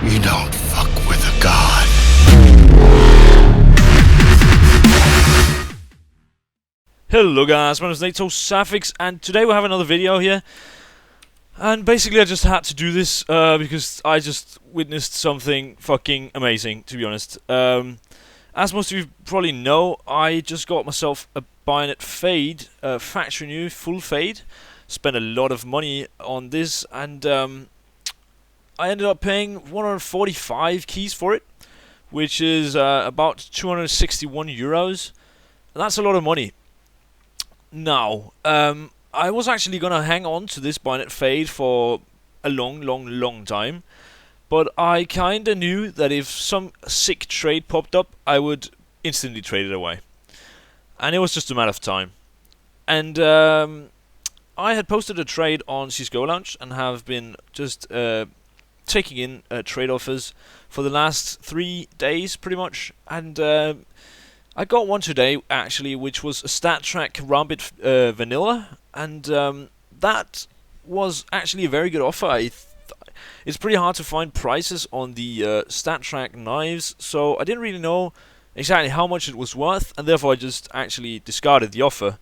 You don't fuck with a god. Hello guys, my name is Noisia, and today we have another video here. And basically I just had to do this because I just witnessed something fucking amazing, to be honest. As most of you probably know, I just got myself a Bayonet Fade, factory new, full fade. Spent a lot of money on this, and I ended up paying 145 keys for it, which is about 261 euros. And that's a lot of money. Now, I was actually gonna hang on to this Bayonet Fade for a long time, but I kinda knew that if some sick trade popped up, I would instantly trade it away. And it was just a matter of time. And I had posted a trade on CSGO Lounge and have been just taking in trade offers for the last 3 days, pretty much. And I got one today, actually, which was a StatTrak Karambit Vanilla, and that was actually a very good offer. It's pretty hard to find prices on the StatTrak knives, so I didn't really know exactly how much it was worth, and therefore I just actually discarded the offer.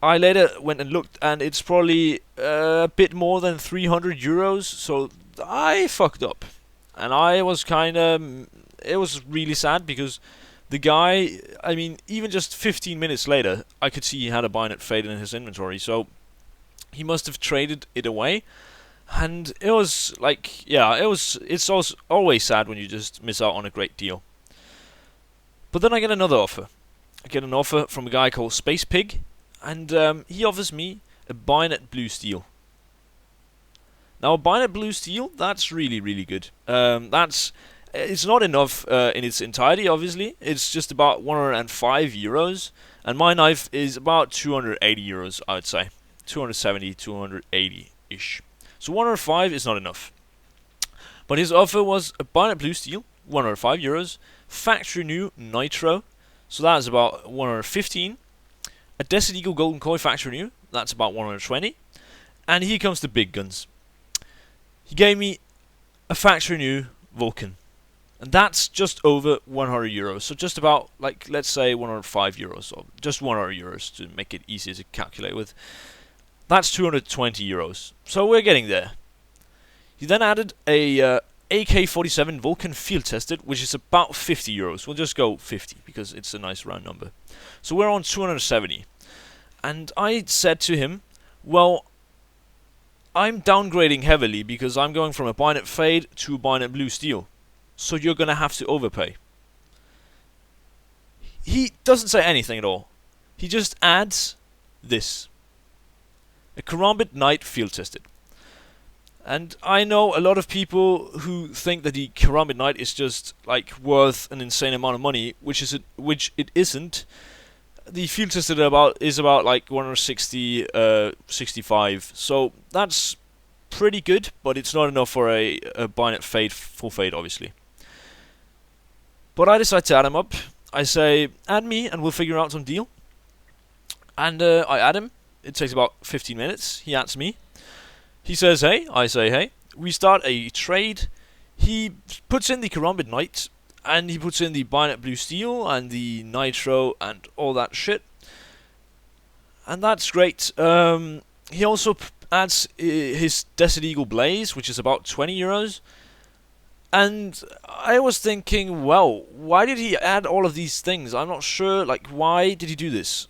I later went and looked, and it's probably a bit more than 300 euros, so I fucked up. And I was it was really sad because the guy, I mean, even just 15 minutes later, I could see he had a Bayonet Fade in his inventory, so he must have traded it away. And it was like, yeah, it's also always sad when you just miss out on a great deal. But then I get another offer. I get an offer from a guy called Space Pig, and he offers me a Bayonet Blue Steel. Now, a Bayonet Blue Steel, that's really good. It's not enough in its entirety, obviously. It's just about 105 euros, and my knife is about 280 euros, I would say. 270, 280-ish. So 105 is not enough. But his offer was a Bayonet Blue Steel, 105 euros, factory new Nitro, so that is about 115. A Desert Eagle Golden Koi factory new, that's about 120. And here comes the big guns. He gave me a factory new Vulcan. And that's just over 100 euros. So just about, like, let's say 105 euros. Or just 100 euros to make it easier to calculate with. That's 220 euros. So we're getting there. He then added a AK-47 Vulcan Field Tested, which is about 50 euros. We'll just go 50 because it's a nice round number. So we're on 270. And I said to him, well, I'm downgrading heavily because I'm going from a Bayonet Fade to a Bayonet Blue Steel. So you're gonna have to overpay. He doesn't say anything at all. He just adds this. A Karambit Knight Field Tested. And I know a lot of people who think that the Karambit Knight is just like worth an insane amount of money, which it isn't. The field tested is about like 160, 65. So that's pretty good, but it's not enough for a Bayonet Fade, full fade, obviously. But I decide to add him up. I say, add me and we'll figure out some deal. And I add him. It takes about 15 minutes. He adds me. He says hey. I say hey. We start a trade. He puts in the Karambit Knight. And he puts in the Bayonet Blue Steel and the Nitro and all that shit. And that's great. He also adds his Desert Eagle Blaze, which is about 20 euros. And I was thinking, well, why did he add all of these things? I'm not sure, like, why did he do this?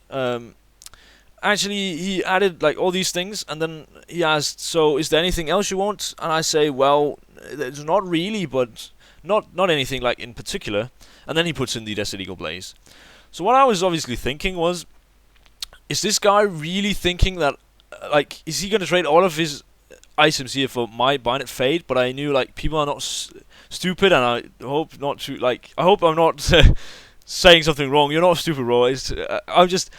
Actually, he added, like, all these things, and then he asked, so, is there anything else you want? And I say, well, there's not really, but not anything, like, in particular. And then he puts in the Desert Eagle Blaze. So what I was obviously thinking was, is this guy really thinking that, like, is he going to trade all of his items here for my Bayonet Fade? But I knew, like, people are not stupid, and I hope not to, like, I hope I'm not saying something wrong. You're not stupid, bro. I'm just,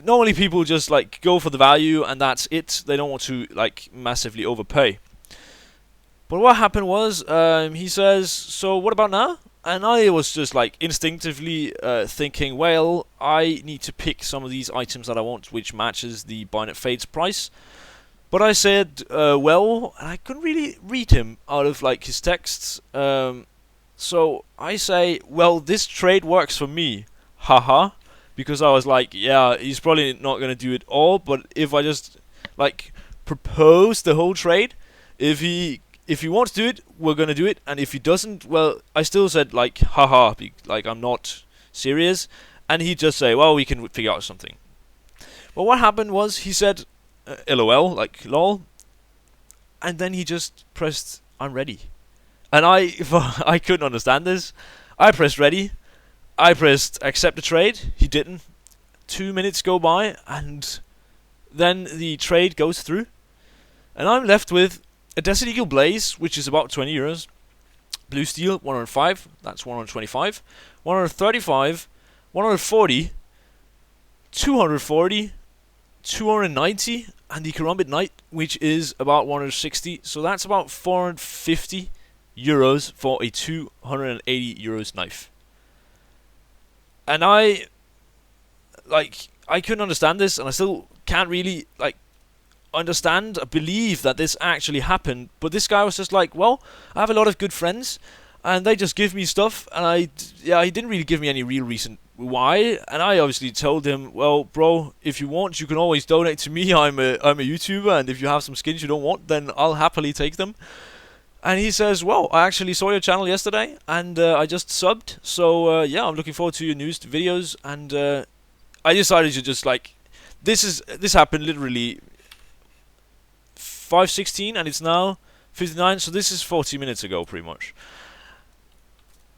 normally people just, like, go for the value, and that's it. They don't want to, like, massively overpay. But what happened was, he says, so what about now? And I was just like instinctively thinking, well, I need to pick some of these items that I want, which matches the Bayonet Fade's price. But I said, well, and I couldn't really read him out of like his texts. So I say, well, this trade works for me, haha, because I was like, yeah, he's probably not gonna do it all, but if I just like propose the whole trade, if he wants to do it, we're gonna do it, and if he doesn't, well, I still said like, haha, like I'm not serious, and he'd just say, well, we can figure out something. But what happened was he said, LOL, like lol, and then he just pressed I'm ready. And I couldn't understand this. I pressed ready. I pressed accept the trade. He didn't. 2 minutes go by, and then the trade goes through. And I'm left with a Desert Eagle Blaze, which is about 20 euros. Blue Steel, 105. That's 125. 135. 140. 240. 290. And the Karambit Knight, which is about 160. So that's about 450 euros for a 280 euros knife. And I couldn't understand this, and I still can't really understand or believe that this actually happened. But this guy was just like, well, I have a lot of good friends, and they just give me stuff, and he didn't really give me any real reason why. And I obviously told him, well, bro, if you want, you can always donate to me. I'm a YouTuber, and if you have some skins you don't want, then I'll happily take them. And he says, well, I actually saw your channel yesterday, and I just subbed, so yeah, I'm looking forward to your newest videos. And I decided to just this happened literally 5:16, and it's now 59, so this is 40 minutes ago, pretty much.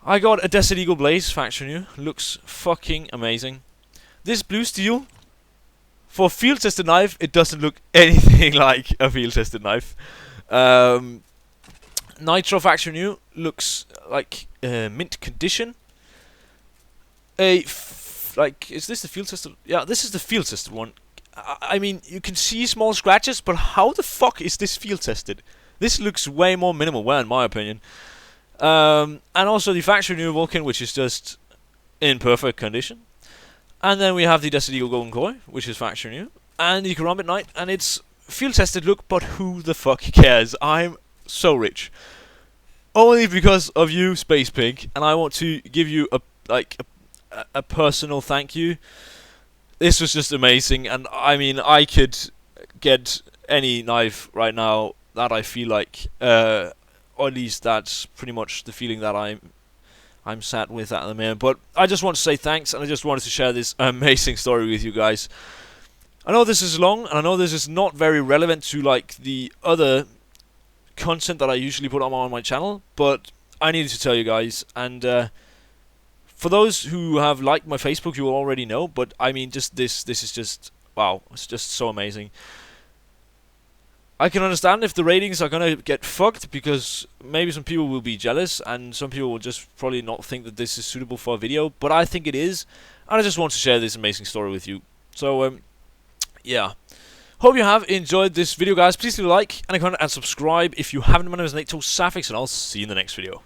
I got a Desert Eagle Blaze faction new, looks fucking amazing. This blue steel, for field tested knife, it doesn't look anything like a field tested knife. Nitro faction new looks like mint condition. Is this the field tested? Yeah, this is the field tested one. I mean, you can see small scratches, but how the fuck is this field tested? This looks way more minimal wear, in my opinion. And also the factory new Vulcan, which is just in perfect condition. And then we have the Desert Eagle Golden Koi, which is factory new, and the Karambit Knight, and it's field tested look. But who the fuck cares? I'm so rich, only because of you, Space Pig, and I want to give you a personal thank you. This was just amazing, and I mean, I could get any knife right now that I feel like, or at least that's pretty much the feeling that I'm sat with at the moment. But I just want to say thanks, and I just wanted to share this amazing story with you guys. I know this is long, and I know this is not very relevant to the other content that I usually put on my channel, but I needed to tell you guys. And for those who have liked my Facebook, you will already know, but I mean, just this is just, wow, it's just so amazing. I can understand if the ratings are gonna get fucked, because maybe some people will be jealous, and some people will just probably not think that this is suitable for a video, but I think it is, and I just want to share this amazing story with you. So, yeah. Hope you have enjoyed this video, guys. Please leave a like and a comment and subscribe if you haven't. My name is Noisia, and I'll see you in the next video.